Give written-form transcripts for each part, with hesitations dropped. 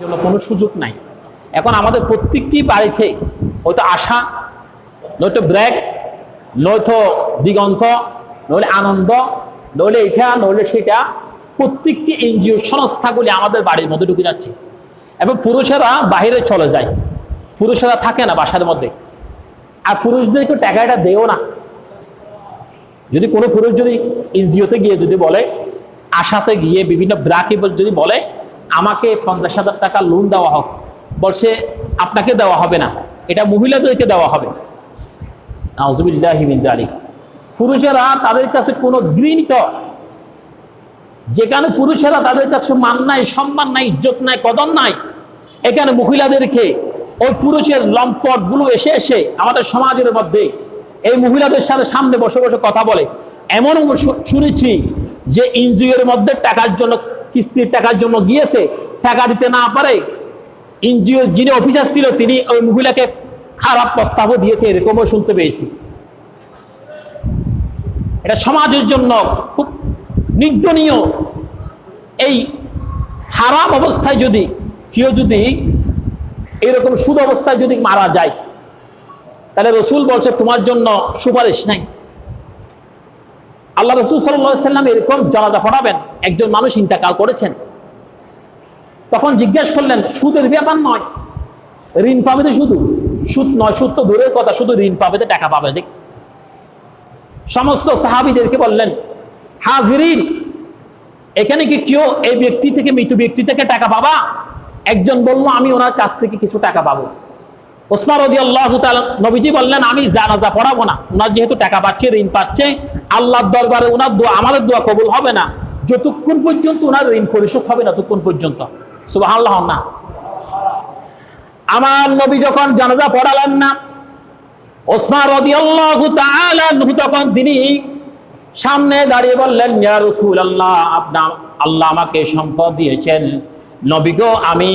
জন্য কোনো সুযোগ নাই। এখন আমাদের প্রত্যেকটি বাড়িতে হয়তো আশা, নয়তো ব্রেক, নয়তো দিগন্ত, নইলে আনন্দ, নইলে এটা নইলে সেটা, প্রত্যেকটি এনজিও সংস্থাগুলি আমাদের বাড়ির মধ্যে ঢুকে যাচ্ছে এবং পুরুষেরা বাইরে চলে যায়, পুরুষেরা থাকে না বাসার মধ্যে। আর পুরুষদেরকে টাকাটা দেও না। যদি কোনো পুরুষ যদি এনজিওতে গিয়ে যদি বলে, আশাতে গিয়ে বিভিন্ন ব্রাকে যদি বলে আমাকে 50,000 টাকা লোন দেওয়া হোক, বলছে আপনাকে দেওয়া হবে না, এটা মহিলাদেরকে দেওয়া হবে। নাউযুবিল্লাহি মিন যালিক। পুরুষেরা তাদের কাছে কোনো গৃহীত, যেখানে পুরুষেরা তাদের কাছে মান নাই, সম্মান নাই, ইজ্জত নাই, কদর নাই, এখানে মহিলাদেরকে ওই পুরুষের লম্পটগুলো এসে এসে আমাদের সমাজের মধ্যে এই মহিলাদের সাথে সামনে বসে বসে কথা বলে। এমন শুনেছি যে এনজিওর মধ্যে টাকার জন্য, কিস্তির টাকার জন্য গিয়েছে, টাকা দিতে না পারে এনজিও যিনি অফিসার ছিল তিনি ওই মহিলাকে খারাপ প্রস্তাবও দিয়েছে, এরকমও শুনতে পেয়েছি। এটা সমাজের জন্য খুব নিন্দনীয়। এই হারাম অবস্থায় যদি কেউ যদি এরকম সুদ অবস্থায় যদি মারা যায়, তাহলে রসুল বলছে তোমার জন্য সুপারিশ নাই। আল্লাহ রসুল সাল্লাল্লাহু আলাইহি ওয়াসাল্লাম এরকম জানাজা পড়াবেন, একজন মানুষ ইন্তেকাল করেছেন, তখন জিজ্ঞেস করলেন সুদের ব্যাপার নয়, ঋণ পাবে তো, শুধু সুদ নয়, সুদ তো দূরের কথা, শুধু ঋণ পাবে তো, টাকা পাবে দেখ। সমস্ত সাহাবীদেরকে বললেন হাজিরিন, এখানে কি কেউ এই ব্যক্তি থেকে, মৃত ব্যক্তি থেকে টাকা পাবা? একজন বলল আমি ওনার কাছ থেকে কিছু টাকা পাবো। ওসমান রাদিয়াল্লাহু তাআলা, নবীজি বললেন আমি জানাজা পড়াবো না, ওনার যেহেতু টাকা পাচ্ছে, ঋণ পাচ্ছে, আল্লাহর দরবারে ওনার দোয়া, আমাদের দোয়া কবুল হবে না যতক্ষণ পর্যন্ত ওনার ঋণ পরিশোধ হবে না, ততক্ষণ পর্যন্ত। সুবহানাল্লাহ না। আমার নবী যখন জানাজা পড়ালেন না, ওসমান রাদিয়াল্লাহু তাআলা তখন তিনি সামনে দাঁড়িয়ে বললেন ইয়া রাসূলুল্লাহ, আল্লাহ আমাকে সম্পদ দিয়েছেন, নবী গো আমি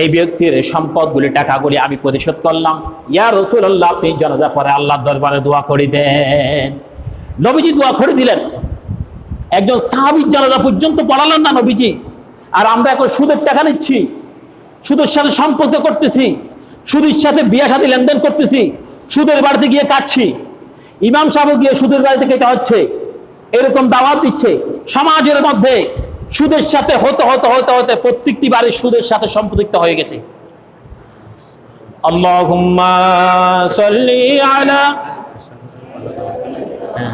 এই ব্যক্তির সম্পদগুলি, টাকাগুলি আমি পরিশোধ করলাম, ইয়া রাসূলুল্লাহ আপনি জানাজা পড়ে আল্লাহর দরবারে দোয়া করে দেন। নবীজি দোয়া করে দিলেন। একজন সাহাবীর জানাজা পর্যন্ত পড়ালেন না নবীজি, আর আমরা এখন সুদের টাকা নিচ্ছি, সুদের সাথে সম্পর্ক করতেছি, সুদের সাথে বিয়ে শাদী লেনদেন করতেছি, সুদের বাড়িতে গিয়ে কাটছি, ইমাম সাহেব গিয়ে সুদের বাড়িতে খেতে হচ্ছে, এরকম দাওয়াত দিচ্ছে। সমাজের মধ্যে সুদের সাথে হতে হতে হতে হতে প্রত্যেকটি বাড়ি সুদের সাথে সম্পৃক্ত হয়ে গেছে। আল্লাহুম্মা সাল্লি আলা